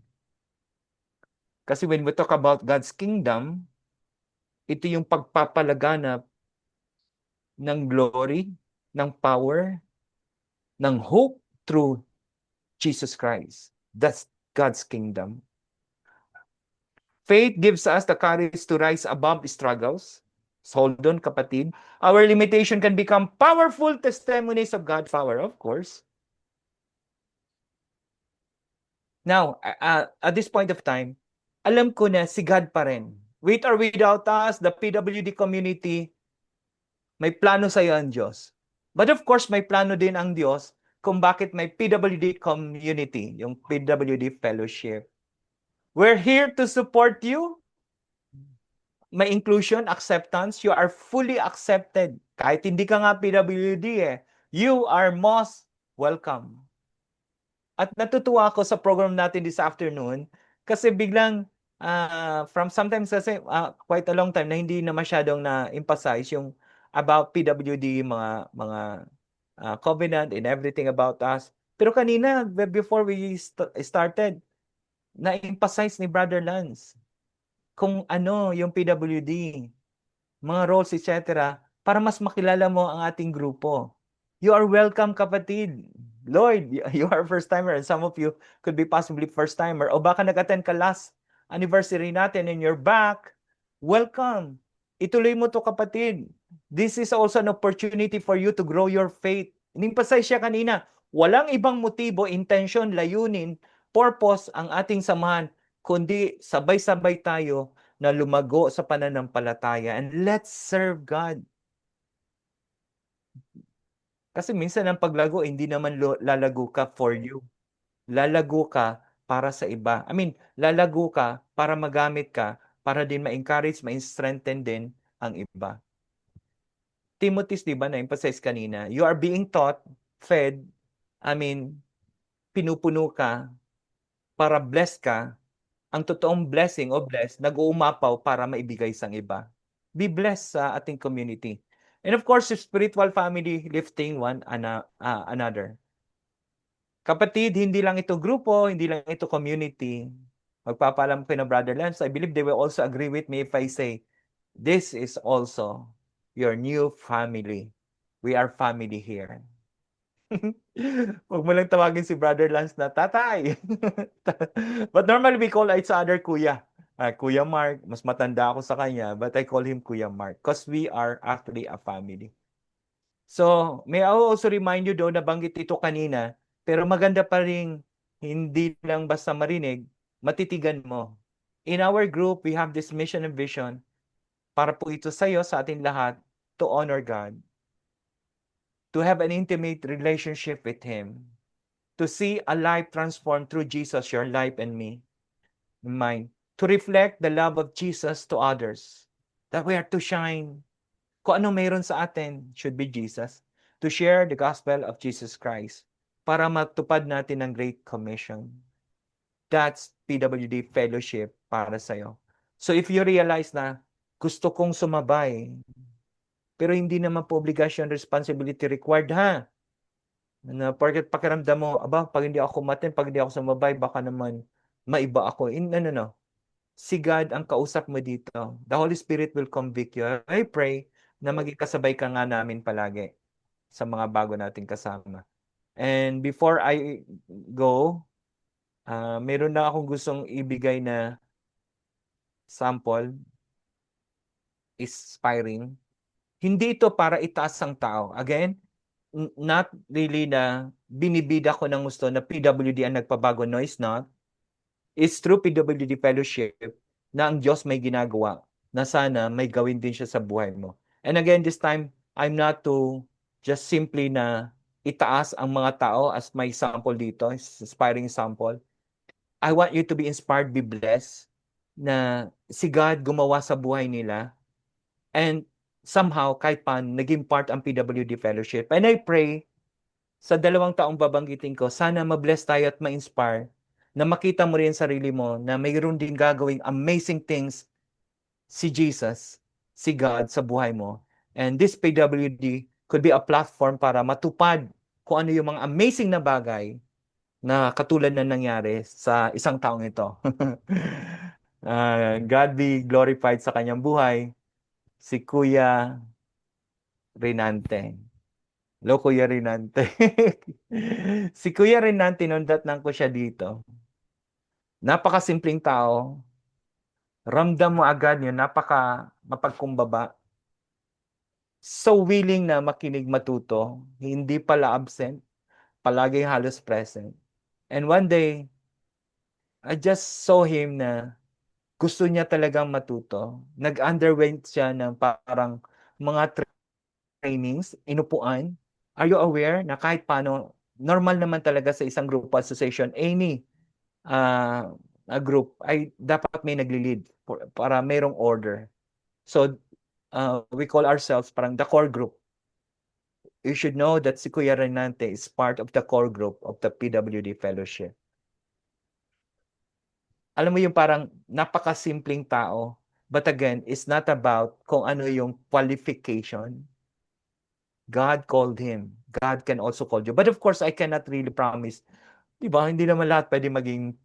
Kasi when we talk about God's kingdom, ito yung pagpapalaganap ng glory, ng power, ng hope through Jesus Christ. That's God's kingdom. Faith gives us the courage to rise above struggles. Hold on, kapatid. Our limitation can become powerful testimonies of God's power, of course. Now, at this point of time, alam ko na si God pa rin. With or without us, the PWD community, may plano sa iyo ang Diyos. But of course, may plano din ang Diyos kung bakit may PWD community, yung PWD fellowship. We're here to support you. May inclusion, acceptance. You are fully accepted. Kahit hindi ka nga PWD you are most welcome. At natutuwa ako sa program natin this afternoon kasi biglang from sometimes kasi quite a long time na hindi na masyadong na-emphasize yung about PWD, mga covenant and everything about us. Pero kanina, before we started, na-emphasize ni Brother Lance kung ano yung PWD, mga roles, etc. para mas makilala mo ang ating grupo. You are welcome, kapatid. Lloyd, you are first timer and some of you could be possibly first timer o baka nag-attend ka last anniversary natin and you're back. Welcome. Ituloy mo to, kapatid. This is also an opportunity for you to grow your faith. Inimpasay siya kanina. Walang ibang motibo, intention, layunin, purpose ang ating samahan, kundi sabay-sabay tayo na lumago sa pananampalataya and let's serve God. Kasi minsan ang paglago, hindi naman lalago ka for you. Lalago ka para sa iba. I mean, lalago ka para magamit ka, para din ma-encourage, ma-strengthen din ang iba. Timothy, di ba, na-emphasize kanina, you are being taught, fed, I mean, pinupuno ka para bless ka. Ang totoong blessing o bless, nag-uumapaw para maibigay sa iba. Be blessed sa ating community. And of course, spiritual family lifting one another. Kapatid, hindi lang ito grupo, hindi lang ito community. Magpapaalam ko na Brother Lance, I believe they will also agree with me if I say, this is also your new family. We are family here. Huwag mo lang tawagin si Brother Lance na tatay. But normally we call each other kuya. Kuya Mark, mas matanda ako sa kanya, but I call him Kuya Mark because we are actually a family. So, may I also remind you, nabanggit ito kanina, pero maganda pa rin hindi lang basta marinig, matitigan mo. In our group, we have this mission and vision para po ito sa iyo, sa ating lahat, to honor God, to have an intimate relationship with Him, to see a life transformed through Jesus, your life and mine, to reflect the love of Jesus to others, that we are to shine. Kung ano mayroon sa atin should be Jesus, to share the gospel of Jesus Christ para matupad natin ang Great Commission. That's PWD Fellowship para sa'yo. So if you realize na gusto kong sumabay, pero hindi naman po obligasyon, responsibility required, ha? Na porket pakiramdam mo, pag hindi ako kumatin, pag hindi ako sumabay, baka naman maiba ako. No. Si God ang kausap mo dito. The Holy Spirit will convict you. I pray na maging kasabay ka nga namin palagi sa mga bago nating kasama. And before I go, meron na akong gustong ibigay na sample, inspiring. Hindi ito para itaas ang tao. Again, not really na binibida ko ng gusto na PWD ang nagpabago. No, it's not. It's through PWD Fellowship na ang Diyos may ginagawa na sana may gawin din siya sa buhay mo. And again, this time, I'm not to just simply na itaas ang mga tao as my sample dito, inspiring sample. I want you to be inspired, be blessed, na si God gumawa sa buhay nila. And somehow, kahit pa, naging part ang PWD Fellowship. And I pray, sa 2 taong babanggitin ko, sana ma-bless tayo at ma-inspire na makita mo rin sarili mo na mayroon din gagawing amazing things si Jesus, si God sa buhay mo. And this PWD could be a platform para matupad kung ano yung mga amazing na bagay na katulad na nangyari sa isang taong ito. God be glorified sa kanyang buhay. Si Kuya Rinante. Hello, Kuya Rinante. Si Kuya Rinante, nung datnang ko siya dito, napakasimpleng tao. Ramdam mo agad yun, napaka mapagkumbaba. So willing na makinig, matuto, hindi pala absent, palaging halos present. And one day, I just saw him na gusto niya talagang matuto. Nag-underwent siya ng parang mga trainings, inupuan. Are you aware na kahit paano, normal naman talaga sa isang group association, any uh, a group, ay dapat may nagli-lead para mayroong order. So, we call ourselves parang the core group. You should know that si Kuya Renante is part of the core group of the PWD Fellowship. Alam mo yung parang napakasimpleng tao. But again, it's not about kung ano yung qualification. God called him. God can also call you. But of course, I cannot really promise. Diba? Hindi naman lahat pwede maging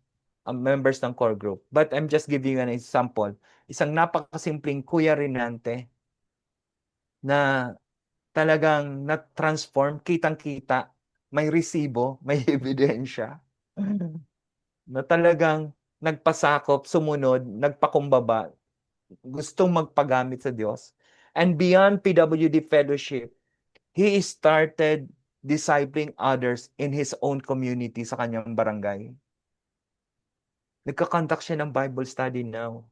members ng core group. But I'm just giving you an example. Isang napakasimpleng Kuya Renante na talagang na-transform, kitang-kita, may resibo, may ebidensya, na talagang nagpasakop, sumunod, nagpakumbaba, gustong magpagamit sa Diyos. And beyond PWD Fellowship, he started discipling others in his own community sa kanyang barangay. Nagkakandak siya ng Bible study now.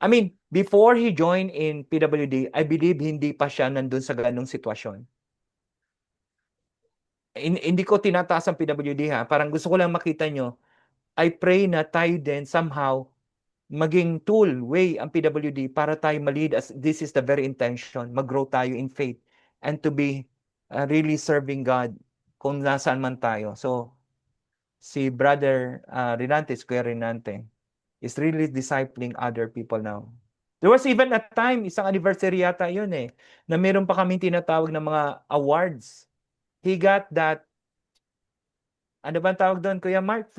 I mean, before he joined in PWD, I believe hindi pa siya nandun sa ganong sitwasyon. Hindi ko tinataas ang PWD ha. Parang gusto ko lang makita nyo. I pray na tayo din somehow maging tool, way ang PWD para tayo ma-lead as this is the very intention. Mag-grow tayo in faith and to be really serving God kung nasaan man tayo. So, si Brother Renante, Kuya Renante, is really discipling other people now. There was even a time, isang anniversary yata yun na meron pa kaming tinatawag ng mga awards. He got that, ano ba ang tawag doon, Kuya Mark?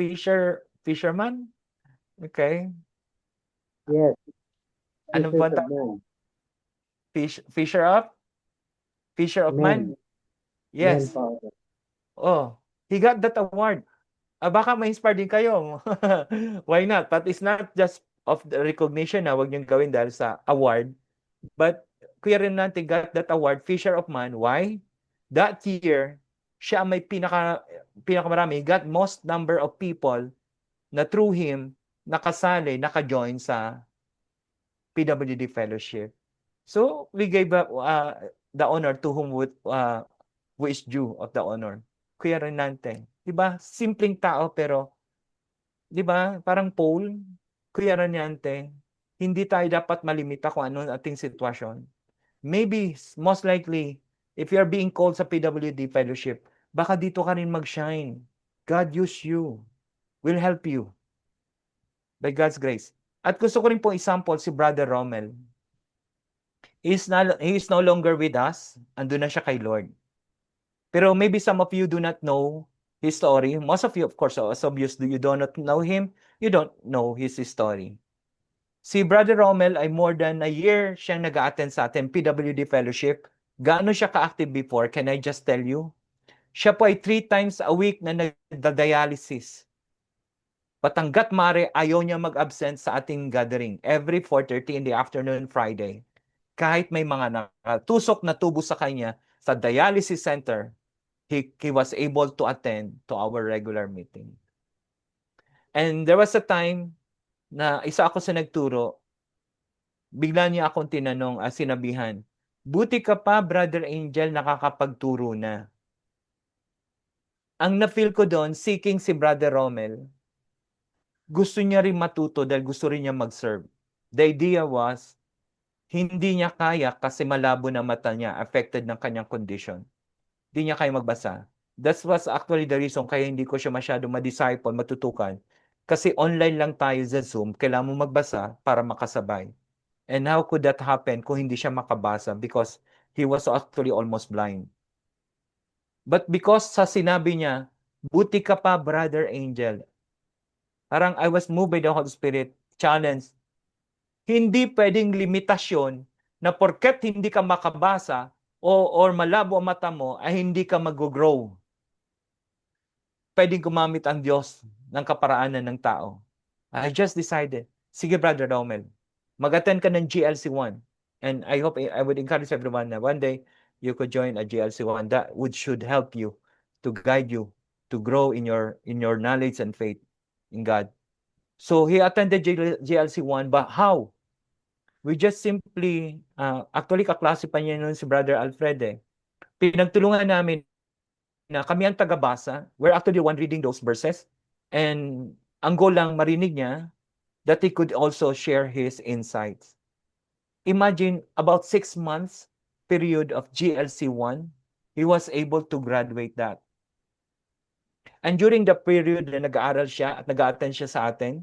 Fisherman? Okay. Yes, Ano Fisher ba ang of tawag? Man. Fisher of? Fisher of Man? Men. Men Yes. power. Oh, he got that award. Baka ma-inspire din kayo. Why not? But it's not just of the recognition na wag niyong gawin dahil sa award. But Kuya Renante got that award, Fisher of Man. Why? That year, siya may pinakamarami. He got most number of people na through him, nakasali, naka-join sa PWD Fellowship. So, we gave the honor to who is due of the honor. Kuya Renante. Diba? Simpleng tao pero, diba? Parang Paul, Kuya Renante, hindi tayo dapat malimita kung ano ang ating sitwasyon. Maybe, most likely, if you're being called sa PWD Fellowship, baka dito ka rin mag-shine. God use you. Will help you. By God's grace. At gusto ko rin pong example si Brother Rommel. He is no longer with us. Andun na siya kay Lord. Pero maybe some of you do not know his story. Most of you, of course, as obvious, you do not know him. You don't know his story. Si Brother Rommel ay more than a year siyang nag-a-attend sa atin, PWD Fellowship. Gaano siya ka-active before? Can I just tell you? Siya po ay 3 times a week na nagda-dialysis. Patanggat mare, ayaw niya mag-absent sa ating gathering every 4:30 in the afternoon Friday. Kahit may mga nakatusok na tubo sa kanya sa dialysis center, he was able to attend to our regular meeting. And there was a time na isa ako sa nagturo, bigla niya akong tinanong, sinabihan, buti ka pa, Brother Angel, nakakapagturo na. Ang na-feel ko doon, seeking si Brother Rommel, gusto niya rin matuto dahil gusto rin niya mag-serve. The idea was, hindi niya kaya kasi malabo na mata niya, affected ng kanyang condition. Hindi niya kaya magbasa. That was actually the reason kaya hindi ko siya masyado ma-disciple, matutukan. Kasi online lang tayo sa Zoom, kailangan mo magbasa para makasabay. And how could that happen kung hindi siya makabasa? Because he was actually almost blind. But because sa sinabi niya, buti ka pa, Brother Angel. Parang I was moved by the Holy Spirit, challenge. Hindi pwedeng limitasyon na porket hindi ka makabasa or malabo ang mata mo ay hindi ka mag-grow. Pwedeng gumamit ang Diyos ng kaparaanan ng tao. I just decided, Sige, Brother Romel. Mag-attend ka ng GLC1. And I hope, I would encourage everyone na one day you could join a GLC1 that should help you, to guide you, to grow in your knowledge and faith in God. So he attended GLC1, but how? We just simply, actually kaklase pa niya noon si Brother Alfred eh. Pinagtulungan namin na kami ang tagabasa. We're actually the one reading those verses. And ang goal lang marinig niya that he could also share his insights. Imagine about 6 months period of GLC1, he was able to graduate that. And during the period na nag-aaral siya at nag-attend siya sa atin,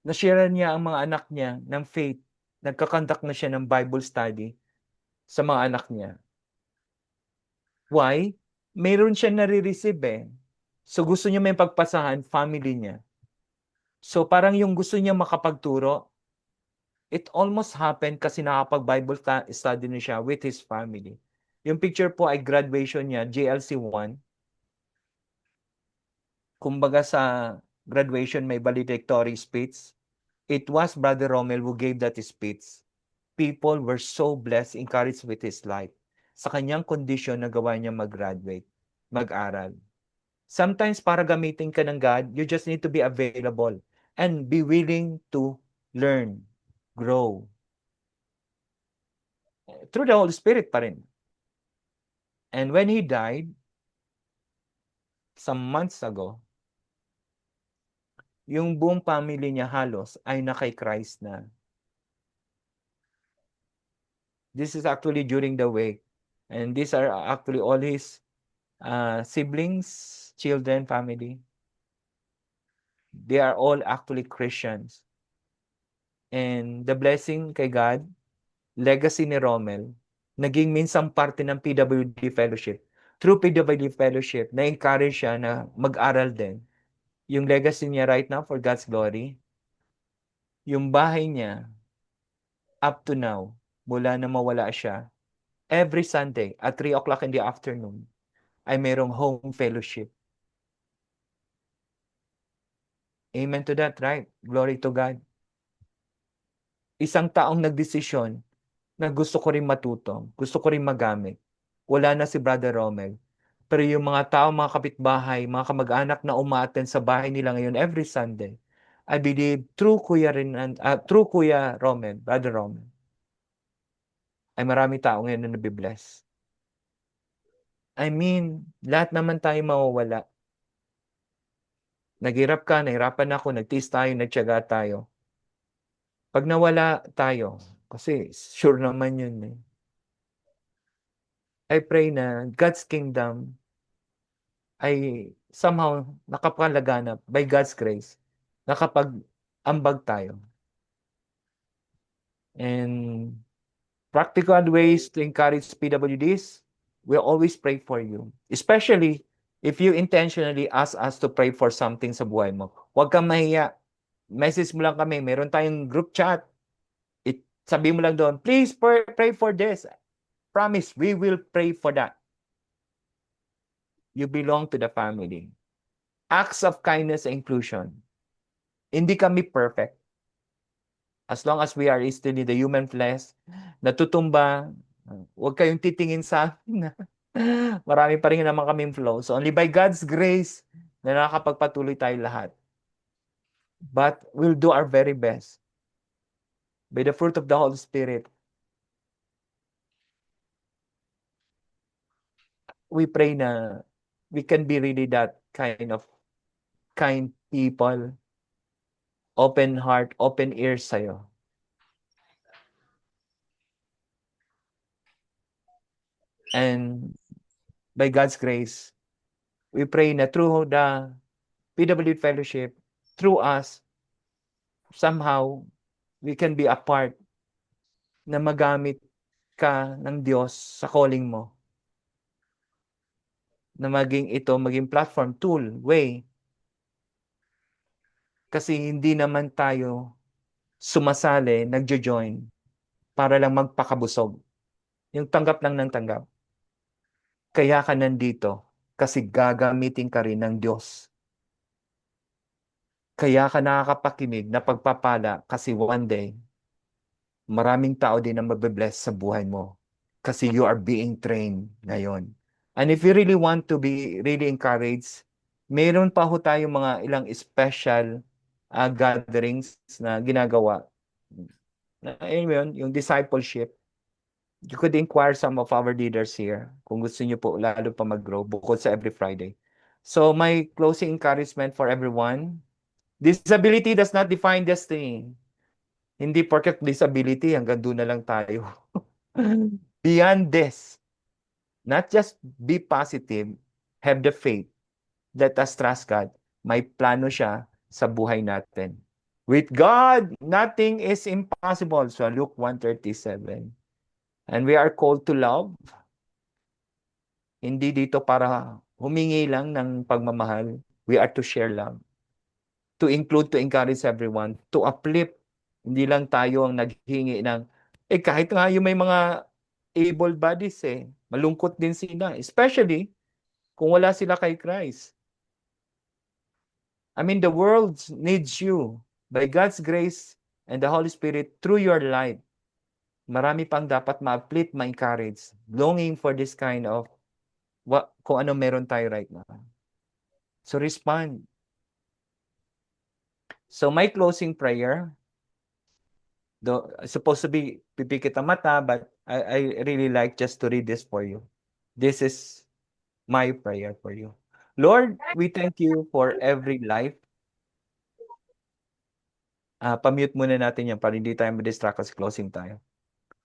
na-share niya ang mga anak niya ng faith. Nagkakandak na siya ng Bible study sa mga anak niya. Why? Mayroon siya nare-receive eh. So gusto niya may pagpasahan, family niya. So parang yung gusto niya makapagturo, it almost happened kasi nakapag-Bible study na siya with his family. Yung picture po ay graduation niya, JLC1. Kumbaga sa graduation may valedictory speech. It was Brother Romel who gave that speech. People were so blessed, encouraged with his life. Sa kanyang kondisyon na gawa niya mag-graduate, mag-aral. Sometimes para gamitin ka ng God, you just need to be available and be willing to learn, grow. Through the Holy Spirit pa rin. And when he died, some months ago, yung buong family niya halos ay na kay Christ na. This is actually during the wake. And these are actually all his siblings, children, family. They are all actually Christians. And the blessing kay God, legacy ni Rommel, naging minsang parte ng PWD Fellowship. Through PWD Fellowship, na-encourage siya na mag-aral din. Yung legacy niya right now, for God's glory, yung bahay niya, up to now, mula na mawala siya, every Sunday at 3 o'clock in the afternoon, ay merong home fellowship. Amen to that, right? Glory to God. Isang taong nagdesisyon na gusto ko rin matuto, gusto ko rin magamit. Wala na si Brother Romel. Pero yung mga tao, mga kapitbahay, mga kamag-anak na umaattend sa bahay nila ngayon every Sunday, I believe through Kuya Romel, Brother Romel, ay marami tao ngayon na nabibless. I mean, lahat naman tayo mawawala. Naghirap ka, nahirapan ako, nagtiis tayo, nagtiyaga tayo. Pag nawala tayo, kasi sure naman yun eh. I pray na God's kingdom ay somehow nakapalaganap by God's grace. Nakapag-ambag tayo. And practical ways to encourage PWDs, we'll always pray for you. Especially if you intentionally ask us to pray for something sa buhay mo. Huwag kang mahiya. Message mo lang kami. Meron tayong group chat. Sabi mo lang doon, please pray for this. Promise, we will pray for that. You belong to the family. Acts of kindness and inclusion. Hindi kami perfect. As long as we are still in the human flesh, natutumba, huwag kayong titingin sa amin. Marami pa rin naman kaming flow. So only by God's grace na nakakapagpatuloy tayo lahat. But we'll do our very best. By the fruit of the Holy Spirit, we pray na we can be really that kind people, open heart, open ears sa'yo. And by God's grace, we pray na through the PW Fellowship, through us, somehow, we can be a part na magamit ka ng Diyos sa calling mo. Na maging platform, tool, way. Kasi hindi naman tayo sumasali, nagjo-join para lang magpakabusog. Yung tanggap lang ng tanggap. Kaya ka nandito kasi gagamitin ka rin ng Diyos. Kaya ka nakakapakinig na pagpapala kasi one day, maraming tao din ang mabibless sa buhay mo. Kasi you are being trained ngayon. And if you really want to be really encouraged, meron pa ho tayong mga ilang special gatherings na ginagawa. Yun, yung discipleship. You could inquire some of our leaders here kung gusto niyo po lalo pa mag-grow bukod sa every Friday. So my closing encouragement for everyone, disability does not define destiny. Hindi porket disability, hanggang doon na lang tayo. Beyond this, not just be positive, have the faith, let us trust God. May plano siya sa buhay natin. With God, nothing is impossible. So Luke 1:37. And we are called to love. Hindi dito para humingi lang ng pagmamahal. We are to share love. To include, to encourage everyone. To uplift. Hindi lang tayo ang naghingi ng, kahit nga yung may mga able bodies malungkot din sila. Especially, kung wala sila kay Christ. I mean, the world needs you. By God's grace and the Holy Spirit, through your life, marami pang dapat ma-uplift, ma-encourage. Longing for this kind of kung ano meron tayo right now. So respond. So my closing prayer, though supposed to be pipikit ang mata, but I really like just to read this for you. This is my prayer for you. Lord, we thank you for every life. Pa-mute muna natin yan para hindi tayo ma-distract kasi closing tayo.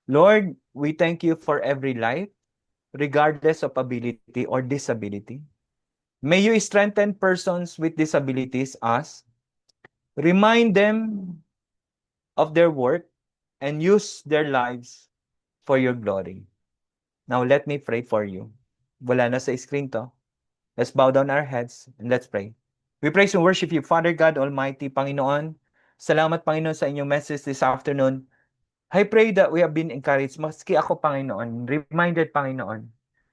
Lord, we thank you for every life, regardless of ability or disability. May you strengthen persons with disabilities as remind them of their work and use their lives for your glory. Now let me pray for you. Wala na sa screen to. Let's bow down our heads and let's pray. We praise and worship you, Father God Almighty, Panginoon. Salamat, Panginoon, sa inyong message this afternoon. I pray that we have been encouraged, maski ako, Panginoon, reminded, Panginoon,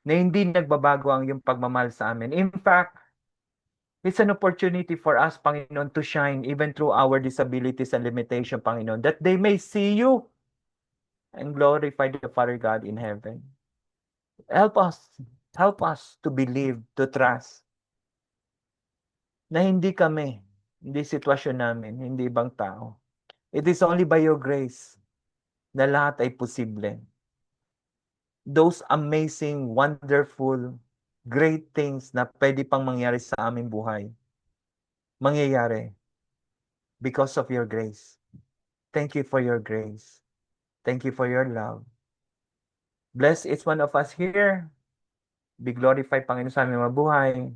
na hindi nagbabago ang iyong pagmamahal sa amin. In fact, it's an opportunity for us, Panginoon, to shine even through our disabilities and limitation, Panginoon, that they may see you and glorify the Father God in heaven. Help us to believe, to trust, na hindi kami, hindi sitwasyon namin, hindi ibang tao. It is only by your grace na lahat ay posible. Those amazing, wonderful, great things na pwede pang mangyari sa aming buhay, mangyayari because of your grace. Thank you for your grace. Thank you for your love. Bless each one of us here. Be glorified, Panginoon, sa aming mabuhay.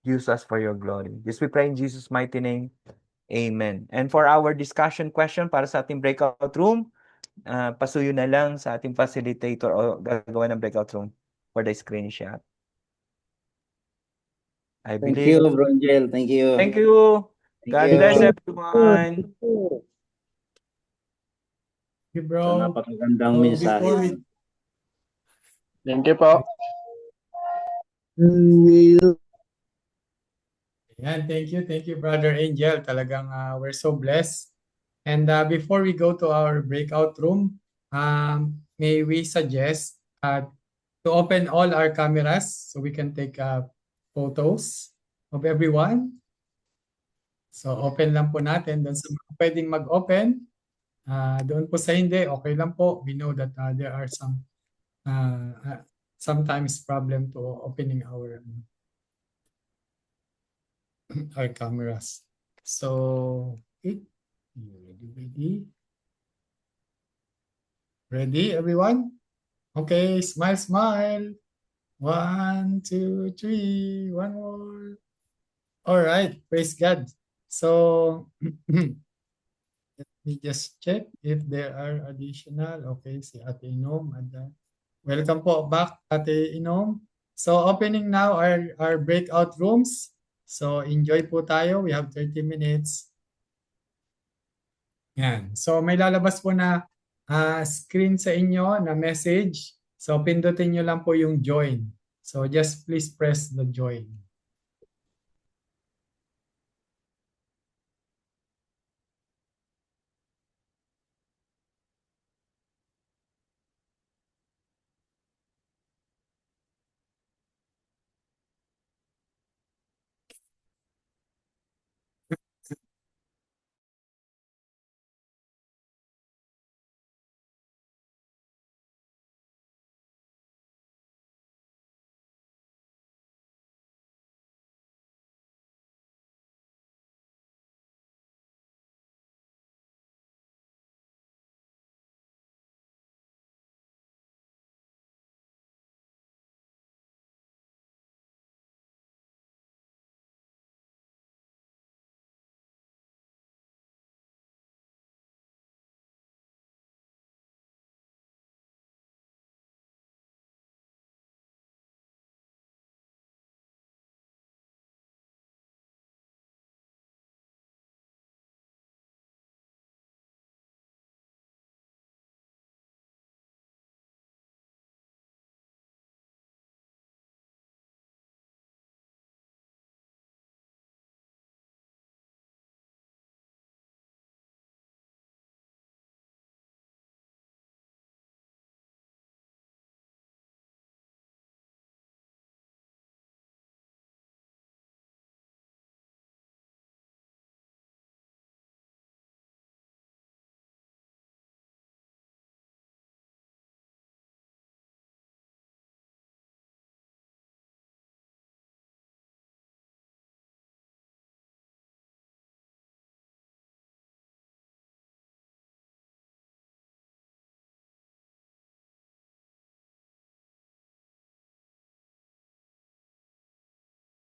Use us for your glory. This we pray in Jesus' mighty name. Amen. And for our discussion question para sa ating breakout room, pasuyo na lang sa ating facilitator o gagawa ng breakout room for the screenshot. I Thank believe. you, Bro Angel. Thank you. Thank you. Thank God you. bless everyone. Thank you, bro. So, napakagandang So, mensahe. before we- Thank you po. Ayan, thank you, Brother Angel. Talagang we're so blessed. And before we go to our breakout room, may we suggest to open all our cameras so we can take photos of everyone. So open lang po natin. Doon sa mga pwedeng mag-open, doon po sa hindi, okay lang po. We know that there are some sometimes problem to opening our cameras. So, ready, everyone? Okay, smile, smile. 1, 2, 3. One more. All right, praise God. So, let me just check if there are additional. Okay, si Ate Inom. Welcome po back, Ate Inom. So, opening now our breakout rooms. So, enjoy po tayo. We have 30 minutes. Yan. So, may lalabas po na screen sa inyo na message. So, pindutin nyo lang po yung join. So, just please press the join.